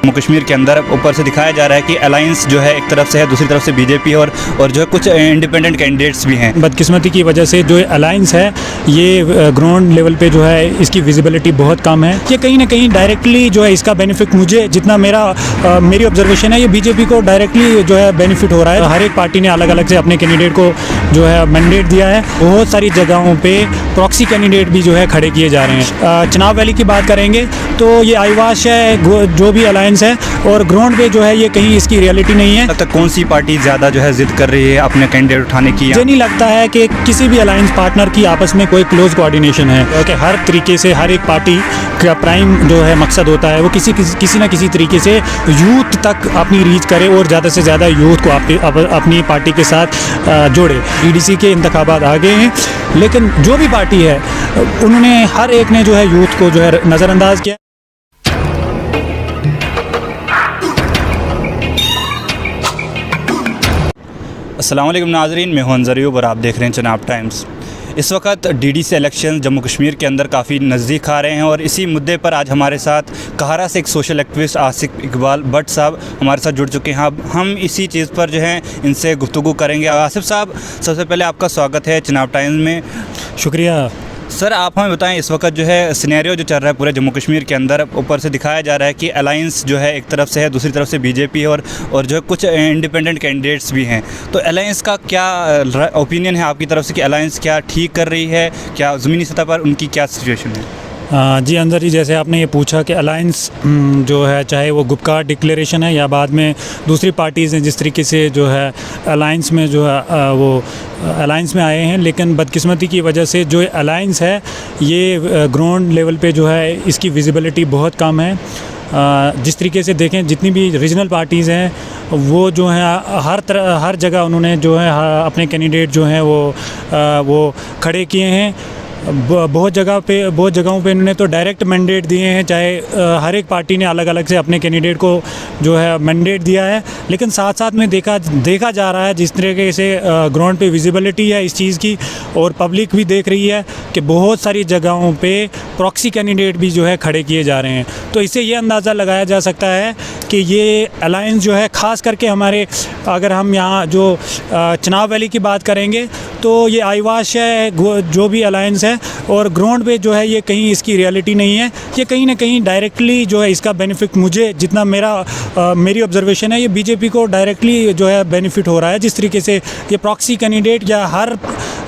जम्मू कश्मीर के अंदर ऊपर से दिखाया जा रहा है कि अलायंस जो है एक तरफ से है, दूसरी तरफ से बीजेपी और जो है कुछ इंडिपेंडेंट कैंडिडेट्स भी हैं। बदकिस्मती की वजह से जो अलायंस है ये ग्राउंड लेवल पे जो है इसकी विजिबिलिटी बहुत कम है। ये कहीं ना कहीं डायरेक्टली जो है इसका बेनिफिट मुझे जितना मेरी ऑब्जर्वेशन है, ये बीजेपी को डायरेक्टली जो है बेनिफिट हो रहा है। हर एक पार्टी ने अलग अलग से अपने कैंडिडेट को जो है मैंडेट दिया है। बहुत सारी जगहों पे प्रॉक्सी कैंडिडेट भी जो है खड़े किए जा रहे हैं। चुनाव वैली की बात करेंगे तो ये आईवाश है जो भी अलायंस है, और ग्राउंड पे जो है ये कहीं इसकी रियलिटी नहीं है। तक कौन सी पार्टी ज़्यादा जो है जिद कर रही है अपने कैंडिडेट उठाने की? मुझे नहीं लगता है कि किसी भी अलायंस पार्टनर की आपस में कोई क्लोज कोऑर्डिनेशन है, क्योंकि हर तरीके से हर एक पार्टी का प्राइम जो है मकसद होता है वो किसी ना किसी तरीके से यूथ तक अपनी रीच करे और ज़्यादा से ज़्यादा यूथ को अपनी पार्टी के साथ जोड़े। डीडीसी के इंतखाबात आ गए हैं, लेकिन जो भी पार्टी है उन्होंने हर एक ने जो है यूथ को जो है नज़रअंदाज किया। अस्सलाम वालेकुम नाज़रीन, मैं हूं अंज़र अयूब और आप देख रहे हैं चनाब टाइम्स। इस वक्त डीडीसी इलेक्शन जम्मू कश्मीर के अंदर काफ़ी नज़दीक आ रहे हैं और इसी मुद्दे पर आज हमारे साथ कहारा से एक सोशल एक्टिविस्ट आसिफ इकबाल भट्ट साहब हमारे साथ जुड़ चुके हैं। अब हम इसी चीज़ पर जो है इनसे गुफ्तगू करेंगे। आसिफ साहब, सबसे पहले आपका स्वागत है चनाब टाइम्स में। शुक्रिया सर, आप हमें बताएं, इस वक्त जो है सिनेरियो जो चल रहा है पूरे जम्मू कश्मीर के अंदर, ऊपर से दिखाया जा रहा है कि अलायंस जो है एक तरफ से है, दूसरी तरफ से बीजेपी और जो है कुछ इंडिपेंडेंट कैंडिडेट्स भी हैं। तो अलायंस का क्या ओपिनियन है आपकी तरफ से कि अलायंस क्या ठीक कर रही है, क्या ज़मीनी सतह पर उनकी क्या सिचुएशन है? जी अंदर जी, जैसे आपने ये पूछा कि अलायंस जो है चाहे वो गुपकार डिक्लेरेशन है या बाद में दूसरी पार्टीज़ हैं जिस तरीके से जो है अलायंस में जो है वो अलायंस में आए हैं, लेकिन बदकिस्मती की वजह से जो अलायंस है ये ग्राउंड लेवल पे जो है इसकी विजिबिलिटी बहुत कम है। जिस तरीके से देखें जितनी भी रीजनल पार्टीज़ हैं वो जो है हर जगह उन्होंने जो है अपने कैंडिडेट जो हैं वो खड़े किए हैं। बहुत जगहों पे इन्होंने तो डायरेक्ट मैंडेट दिए हैं, चाहे हर एक पार्टी ने अलग अलग से अपने कैंडिडेट को जो है मैंडेट दिया है। लेकिन साथ साथ में देखा जा रहा है जिस तरीके से ग्राउंड पे विजिबिलिटी है इस चीज़ की, और पब्लिक भी देख रही है कि बहुत सारी जगहों पे प्रॉक्सी कैंडिडेट भी जो है खड़े किए जा रहे हैं। तो इससे ये अंदाज़ा लगाया जा सकता है कि ये अलायंस जो है ख़ास करके हमारे, अगर हम यहाँ जो चुनाव वैली की बात करेंगे तो ये आईवाश है जो भी अलायंस है, और ग्राउंड पे जो है ये कहीं इसकी रियलिटी नहीं है। ये कहीं ना कहीं डायरेक्टली जो है इसका बेनिफिट मुझे जितना मेरी ऑब्जर्वेशन है, ये बीजेपी को डायरेक्टली जो है बेनिफिट हो रहा है। जिस तरीके से ये प्रॉक्सी कैंडिडेट या हर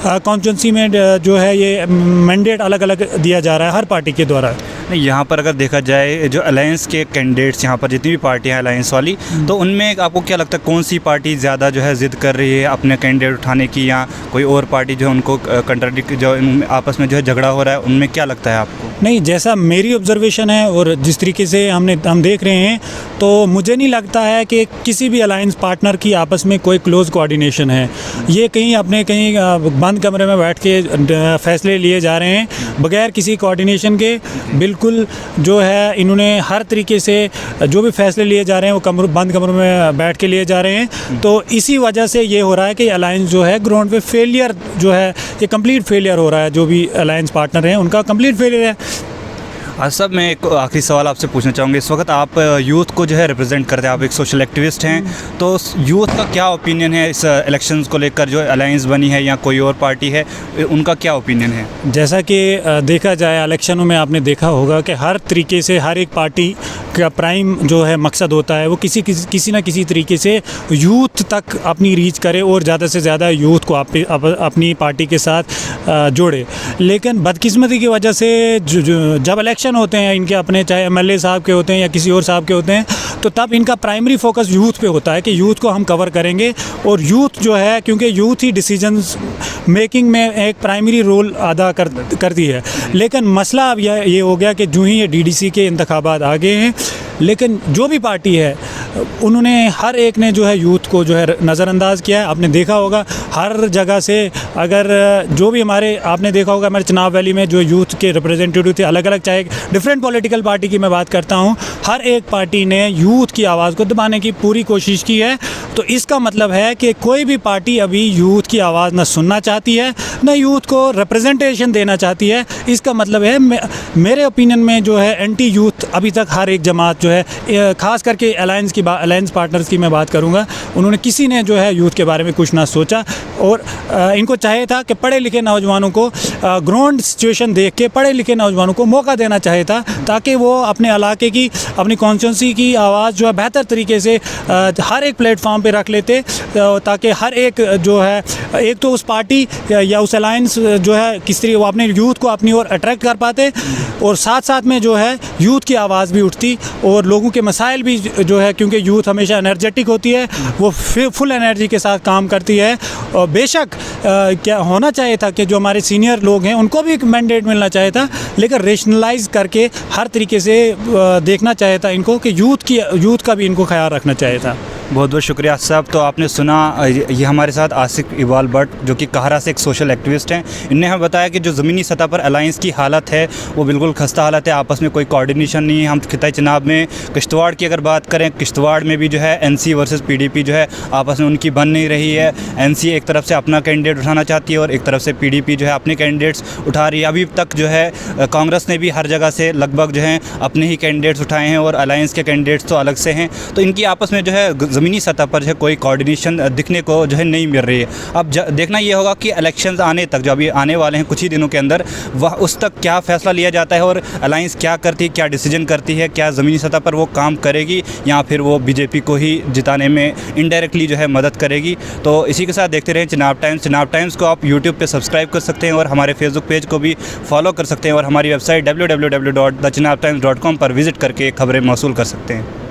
कॉन्स्टिट्यूंसी में जो है ये मैंडेट अलग अलग दिया जा रहा है हर पार्टी के द्वारा। नहीं, यहाँ पर अगर देखा जाए जो अलायंस के कैंडिडेट्स, यहाँ पर जितनी भी पार्टियाँ हैं अलायंस वाली, तो उनमें आपको क्या लगता है कौन सी पार्टी ज़्यादा जो है ज़िद कर रही है अपने कैंडिडेट उठाने की, या कोई और पार्टी जो है उनको कंट्राडिक्ट जो आपस में जो है झगड़ा हो रहा है, उनमें क्या लगता है आपको? नहीं, जैसा मेरी ऑब्जर्वेशन है और जिस तरीके से हम देख रहे हैं, तो मुझे नहीं लगता है कि किसी भी अलायंस पार्टनर की आपस में कोई क्लोज कोऑर्डिनेशन है। ये कहीं बंद कमरे में बैठ के फैसले लिए जा रहे हैं बगैर किसी कोऑर्डिनेशन के। बिल्कुल जो है इन्होंने हर तरीके से जो भी फैसले लिए जा रहे हैं वो बंद कमरों में बैठ के लिए जा रहे हैं। तो इसी वजह से ये हो रहा है कि अलायंस जो है ग्राउंड पे फेलियर जो है ये कंप्लीट फेलियर हो रहा है। जो भी अलायंस पार्टनर हैं उनका कंप्लीट फेलियर है। सब मैं एक आखिरी सवाल आपसे पूछना चाहूँगा। इस वक्त आप यूथ को जो है रिप्रेजेंट करते हैं, आप एक सोशल एक्टिविस्ट हैं, तो यूथ का क्या ओपिनियन है इस इलेक्शंस को लेकर? जो अलायंस बनी है या कोई और पार्टी है, उनका क्या ओपिनियन है? जैसा कि देखा जाए इलेक्शनों में आपने देखा होगा कि हर तरीके से हर एक पार्टी का प्राइम जो है मकसद होता है वो किसी ना किसी तरीके से यूथ तक अपनी रीच करे और ज़्यादा से ज़्यादा यूथ को अपनी पार्टी के साथ जोड़े। लेकिन बदकिस्मती की वजह से जब इलेक्शन होते हैं इनके अपने, चाहे एमएलए साहब के होते हैं या किसी और साहब के होते हैं, तो तब इनका प्राइमरी फोकस यूथ पे होता है कि यूथ को हम कवर करेंगे। और यूथ जो है, क्योंकि यूथ ही डिसीजंस मेकिंग में एक प्राइमरी रोल अदा करती है। लेकिन मसला अब ये हो गया कि जो ही ये डीडीसी के इंतखाबात आ गए हैं, लेकिन जो भी पार्टी है उन्होंने हर एक ने जो है यूथ को जो है नज़रअंदाज किया है। आपने देखा होगा हर जगह से, अगर जो भी हमारे, आपने देखा होगा हमारे चनाब वैली में जो यूथ के रिप्रेजेंटेटिव थे अलग अलग, चाहे डिफरेंट पॉलिटिकल पार्टी की मैं बात करता हूँ, हर एक पार्टी ने यूथ की आवाज़ को दबाने की पूरी कोशिश की है। तो इसका मतलब है कि कोई भी पार्टी अभी यूथ की आवाज़ न सुनना चाहती है, न यूथ को रिप्रेजेंटेशन देना चाहती है। इसका मतलब है मेरे ओपिनियन में जो है एंटी यूथ अभी तक हर एक जमात जो है, ख़ास करके अलायंस पार्टनर्स की मैं बात करूँगा, उन्होंने किसी ने जो है यूथ के बारे में कुछ ना सोचा। और इनको चाहिए था कि पढ़े लिखे नौजवानों को ग्राउंड सिचुएशन देख के पढ़े लिखे नौजवानों को मौका देना चाहिए था, ताकि वो अपने इलाके की, अपनी कॉन्स्टिट्यूंसी की आवाज़ जो है बेहतर तरीके से हर एक प्लेटफॉर्म पे रख लेते, ताकि हर एक जो है, एक तो उस पार्टी या उस अलायंस जो है किस तरीके वो अपने यूथ को अपनी ओर अट्रैक्ट कर पाते, और साथ साथ में जो है यूथ की आवाज़ भी उठती और लोगों के मसाइल भी जो है, क्योंकि यूथ हमेशा एनर्जेटिक होती है, वो फुल एनर्जी के साथ काम करती है। और बेशक क्या होना चाहिए था कि जो हमारे सीनियर लोग हैं उनको भी एक मैंडेट मिलना चाहिए था, लेकिन रेशनलाइज करके हर तरीके से देखना चाहिए था इनको, कि यूथ का भी इनको ख्याल रखना चाहिए था। बहुत बहुत शुक्रिया साहब। तो आपने सुना, ये हमारे साथ आसिफ इकबाल भट्ट जो कि काहरा से एक सोशल एक्टिविस्ट हैं, इनने हमें बताया कि जो ज़मीनी सतह पर अलायंस की हालत है वो बिल्कुल खस्ता हालत है, आपस में कोई कोऑर्डिनेशन नहीं है। हम खिताई चनाब में किश्तवाड़ की अगर बात करें, किश्तवाड़ में भी जो है एनसी वर्सेस पीडीपी जो है आपस में उनकी बन नहीं रही है। एनसी एक तरफ से अपना कैंडिडेट उठाना चाहती है और एक तरफ से पीडीपी जो है अपने कैंडिडेट्स उठा रही है। अभी तक जो है कांग्रेस ने भी हर जगह से लगभग जो है अपने ही कैंडिडेट्स उठाए हैं और अलायंस के कैंडिडेट्स तो अलग से हैं। तो इनकी आपस में जो है ज़मीनी सतह पर जो है कोई कोऑर्डिनेशन दिखने को जो है नहीं मिल रही है। अब देखना ये होगा कि इलेक्शंस आने तक, जो अभी आने वाले हैं कुछ ही दिनों के अंदर, वह उस तक क्या फ़ैसला लिया जाता है और अलायंस क्या करती है, क्या डिसीजन करती है, क्या ज़मीनी सतह पर वो काम करेगी या फिर वो बीजेपी को ही जिताने में इनडायरेक्टली जो है मदद करेगी। तो इसी के साथ देखते रहें चनाब टाइम्स। चनाब टाइम्स को आप यूट्यूब पे सब्सक्राइब कर सकते हैं और हमारे फेसबुक पेज को भी फॉलो कर सकते हैं और हमारी वेबसाइट www.thechanabtimes.com पर विज़िट करके खबरें मौसूल कर सकते हैं।